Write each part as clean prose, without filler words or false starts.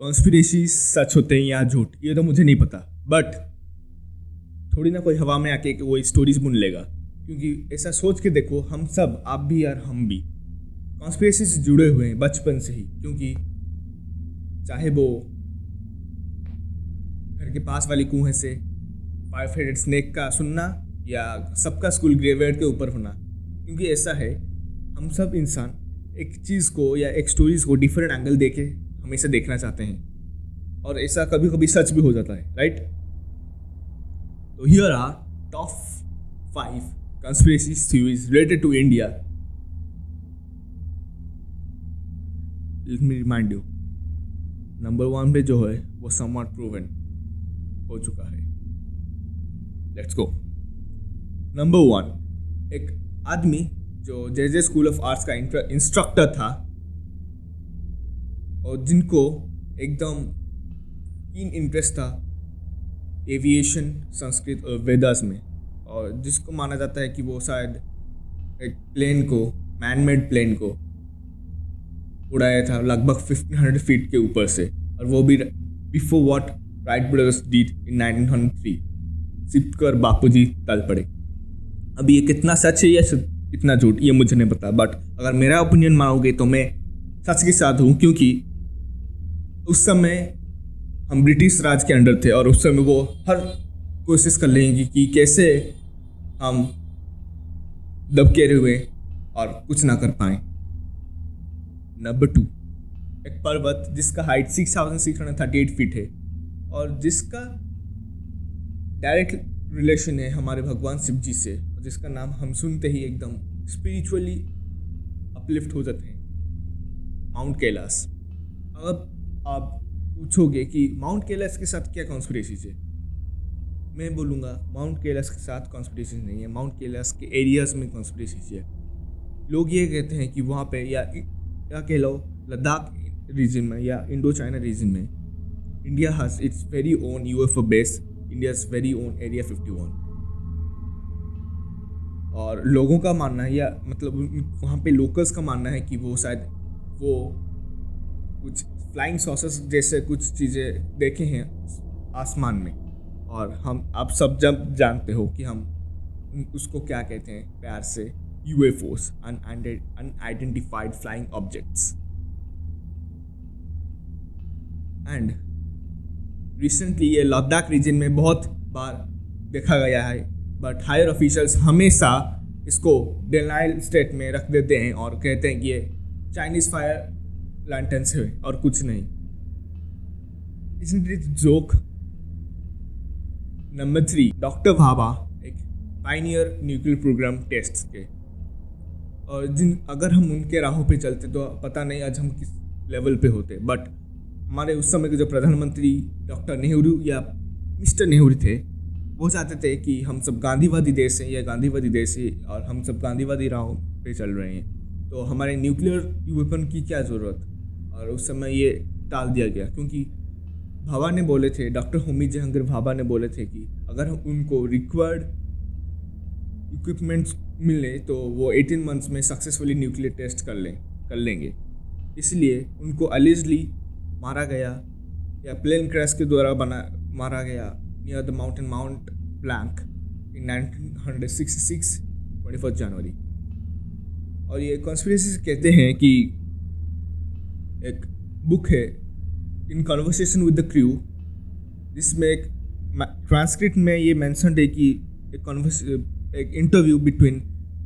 Conspiracy सच होते हैं या झूठ, ये तो मुझे नहीं पता, बट थोड़ी ना कोई हवा में आके वो स्टोरीज बुन लेगा। क्योंकि ऐसा सोच के देखो, हम सब, आप भी और हम भी कॉन्स्पिरेसी से जुड़े हुए हैं बचपन से ही। क्योंकि चाहे वो घर के पास वाली कुएं से 5 हेडेड स्नेक का सुनना या सबका स्कूल ग्रेवयार्ड के ऊपर होना। क्योंकि ऐसा है, हम सब इंसान एक चीज़ को या एक स्टोरीज को डिफरेंट एंगल देके हमेशा देखना चाहते हैं, और ऐसा कभी कभी सच भी हो जाता है, राइट। तो here are top 5 conspiracy theories related to India. Let me remind you, number 1 पे जो है वो somewhat proven हो चुका है। Let's go. नंबर 1, एक आदमी जो जे स्कूल ऑफ आर्ट्स का इंस्ट्रक्टर था और जिनको एकदम कीन इंटरेस्ट था एविएशन, संस्कृत और वेदास में, और जिसको माना जाता है कि वो शायद एक प्लेन को, मैन-मेड प्लेन को उड़ाया था लगभग 1500 फीट के ऊपर से, और वो भी before what Wright brothers did in 1903। सिर्फ कर बापूजी तल पड़े। अब ये कितना सच है या कितना झूठ, ये मुझे नहीं पता, बट अगर मेरा ओपिनियन मानोगे तो मैं सच के साथ हूँ। क्योंकि उस समय हम ब्रिटिश राज के अंडर थे और उस समय वो हर कोशिश कर लेंगे कि कैसे हम दबके हुए और कुछ ना कर पाए। नंबर 2, एक पर्वत जिसका हाइट 6638 फीट है और जिसका डायरेक्ट रिलेशन है हमारे भगवान शिव जी से, और जिसका नाम हम सुनते ही एकदम स्पिरिचुअली अपलिफ्ट हो जाते हैं, माउंट कैलाश। अब आप पूछोगे कि माउंट कैलाश के साथ क्या कॉन्स्पिरेसी है, मैं बोलूँगा माउंट कैलाश के साथ कॉन्स्पिरेसी नहीं है, माउंट कैलाश के एरियाज़ में कॉन्स्पिरेसी है। लोग ये कहते हैं कि वहाँ पे या कह लो लद्दाख रीजन में या इंडो चाइना रीजन में, India has its very own UFO base, India's very own area 51। और लोगों का मानना है, या मतलब वहाँ पे लोकल्स का मानना है कि वो शायद वो कुछ फ्लाइंग सॉसेस जैसे कुछ चीज़ें देखे हैं आसमान में, और हम आप सब जब जानते हो कि हम उसको क्या कहते हैं प्यार से, UFOs, unidentified flying objects. And recently ये लद्दाख रीजन में बहुत बार देखा गया है, बट हायर ऑफिशियल्स हमेशा इसको डिनाइल स्टेट में रख देते हैं और कहते हैं कि ये चाइनीज़ फायर लैंटर्न्स है और कुछ नहीं। Isn't it a joke? Number 3, doctor Bhabha एक पायनियर न्यूक्लियर प्रोग्राम टेस्ट के, और अगर हम उनके राहों पे चलते तो पता नहीं आज हम किस लेवल पे होते। बट हमारे उस समय के जो प्रधानमंत्री डॉक्टर नेहरू या मिस्टर नेहरू थे, वो चाहते थे कि हम सब गांधीवादी देश हैं या गांधीवादी देश है और हम सब गांधीवादी राहों पे चल रहे हैं, तो हमारे न्यूक्लियर वेपन की क्या ज़रूरत। और उस समय ये टाल दिया गया क्योंकि भाभा ने बोले थे, डॉक्टर होमी जहांगीर भाभा ने बोले थे कि अगर उनको रिक्वायर्ड इक्विपमेंट्स मिले तो वो 18 मंथ्स में सक्सेसफुली न्यूक्लियर टेस्ट कर लेंगे। इसलिए उनको अलिजली मारा गया या प्लेन क्रैश के द्वारा मारा गया near the mountain mount blank in 1966 21 जनवरी। और ये कॉन्स्पिरेसी कहते हैं कि एक बुक है in conversation with the crew, जिसमें एक ट्रांसक्रिप्ट में ये मेंशन है कि एक interview between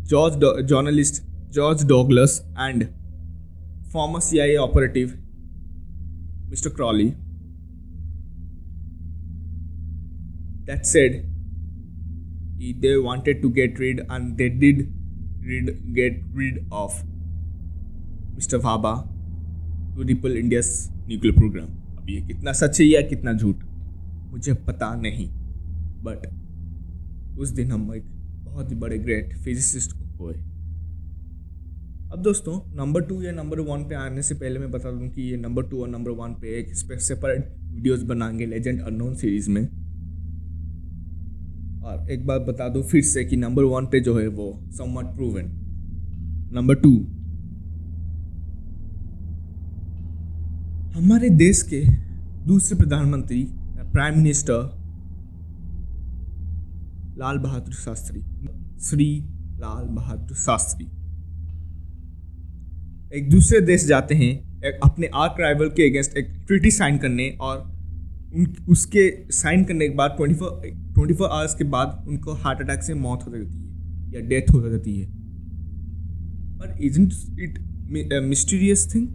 journalist George Douglas and farmer CIA operative mister Crawley that said they wanted to get rid and they did get rid of Mr. Bhabha to repel India's nuclear program. अब ये कितना सच है या कितना झूठ मुझे पता नहीं, बट उस दिन हम एक बहुत ही बड़े ग्रेट फिजिसिस्ट को खोए। अब दोस्तों नंबर 2 या नंबर 1 पे आने से पहले मैं बता दूं कि ये नंबर 2 और नंबर 1 पे एक सेपरेट वीडियोस बनाएंगे लेजेंड अननोन सीरीज़ में। और एक बात बता दूं फिर से कि नंबर 1 पे जो है वो समवट प्रूवन। नंबर 2, हमारे देश के दूसरे प्रधानमंत्री प्राइम मिनिस्टर लाल बहादुर शास्त्री, श्री लाल बहादुर शास्त्री एक दूसरे देश जाते हैं अपने आर्क राइवल के अगेंस्ट एक ट्रीटी साइन करने, और उसके साइन करने के बाद 24 आवर्स के बाद उनको हार्ट अटैक से मौत हो जाती है या डेथ हो जाती है। पर इजंट इट मिस्टीरियस थिंग?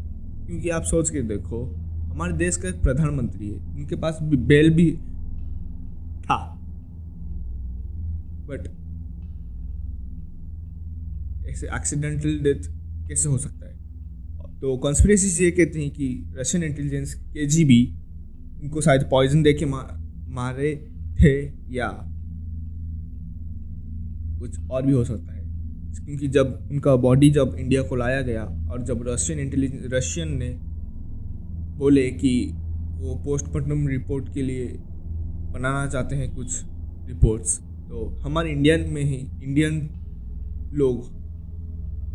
क्योंकि आप सोच के देखो, हमारे देश का एक प्रधानमंत्री है, उनके पास बेल भी था, बट ऐसे एक्सीडेंटल डेथ कैसे हो सकता है? तो कॉन्स्पिरेसी ये कहते हैं कि रशियन इंटेलिजेंस KGB उनको शायद पॉइजन दे के मारे थे, या कुछ और भी हो सकता है। क्योंकि जब उनका बॉडी जब इंडिया को लाया गया, और जब रशियन ने बोले कि वो पोस्टमार्टम रिपोर्ट के लिए बनाना चाहते हैं कुछ रिपोर्ट्स, तो हमारे इंडियन लोग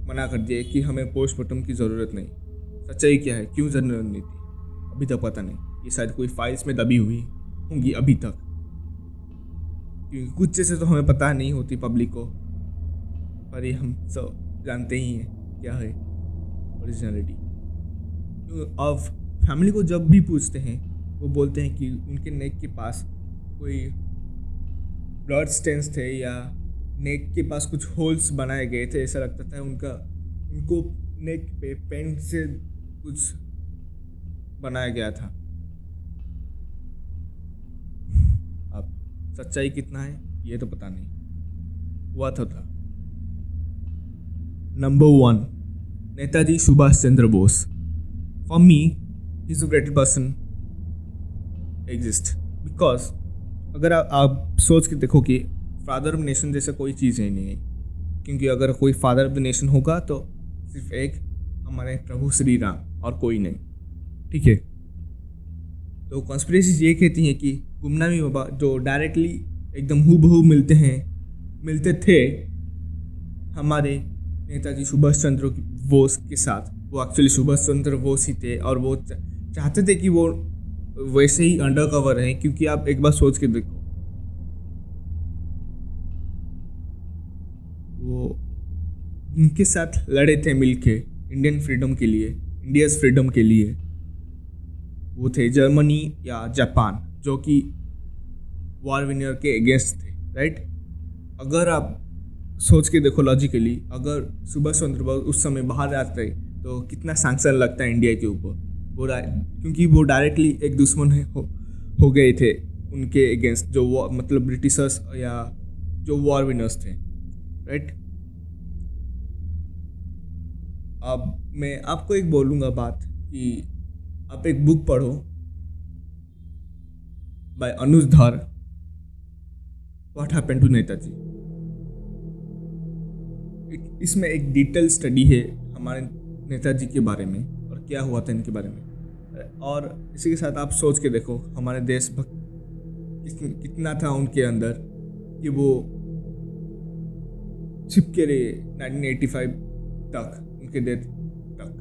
मना कर दिए कि हमें पोस्टमार्टम की ज़रूरत नहीं। सच्चाई क्या है, क्यों ज़रूरत नहीं थी, अभी तक पता नहीं। ये शायद कोई फाइल्स में दबी हुई होंगी अभी तक, क्योंकि कुछ चीज़ें तो हमें पता नहीं होती पब्लिक को, पर ये हम सब जानते ही हैं क्या है ओरिजिनलिटी। अब फैमिली को जब भी पूछते हैं, वो बोलते हैं कि उनके नेक के पास कोई ब्लड स्टेन्स थे, या नेक के पास कुछ होल्स बनाए गए थे। ऐसा लगता था उनको नेक पे पेन से कुछ बनाया गया था। अब सच्चाई कितना है ये तो पता नहीं, हुआ तो था। Number 1, Netaji Subhash Chandra Bose. For me he is the greatest person exist, because अगर आप सोच के देखो कि फादर ऑफ नेशन जैसा कोई चीज़ है नहीं है, क्योंकि अगर कोई फादर ऑफ द नेशन होगा तो सिर्फ एक हमारे प्रभु श्री राम और कोई नहीं, ठीक है। तो कॉन्स्पिरेसी ये कहती हैं कि गुमनामी बाबा जो डायरेक्टली एकदम हूबहू मिलते थे हमारे नेताजी सुभाष चंद्र बोस के साथ, वो एक्चुअली सुभाष चंद्र बोस ही थे, और वो चाहते थे कि वो वैसे ही अंडर कवर रहें। क्योंकि आप एक बार सोच के देखो, वो उनके साथ लड़े थे मिलके इंडियन फ्रीडम के लिए, इंडियाज़ फ्रीडम के लिए। वो थे जर्मनी या जापान, जो कि वॉर विनर के अगेंस्ट थे, राइट। अगर आप सोच के देखो लॉजिकली, अगर सुभाष चंद्र बोस उस समय बाहर आते तो कितना सैंक्शन लगता है इंडिया के ऊपर, क्योंकि वो डायरेक्टली एक दुश्मन हो गए थे उनके अगेंस्ट, जो मतलब ब्रिटिशर्स या जो वॉर विनर्स थे, राइट। अब मैं आपको एक बोलूँगा बात कि आप एक बुक पढ़ो बाय अनुज धर, व्हाट हैपेंड टू नेताजी। इसमें एक डिटेल स्टडी है हमारे नेताजी के बारे में और क्या हुआ था इनके बारे में। और इसी के साथ आप सोच के देखो हमारे देशभक्त कितना था उनके अंदर कि वो चिपके रहे 1985 तक, उनके डेथ तक।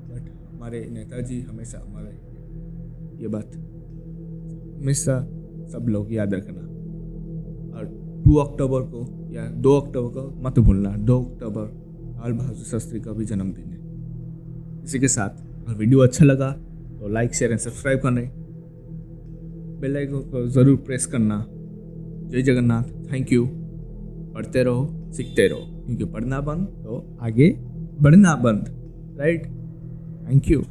बट हमारे नेताजी हमेशा हमारे, ये बात हमेशा सब लोग याद रखना। और 2 अक्टूबर को या 2 अक्टूबर को मत भूलना, 2 अक्टूबर लाल बहादुर शास्त्री का भी जन्मदिन है। इसी के साथ अगर वीडियो अच्छा लगा तो लाइक शेयर एंड सब्सक्राइब करना, बेल आइकन को ज़रूर प्रेस करना। जय जगन्नाथ, थैंक यू। पढ़ते रहो, सीखते रहो, क्योंकि पढ़ना बंद तो आगे बढ़ना बंद, राइट। Thank you.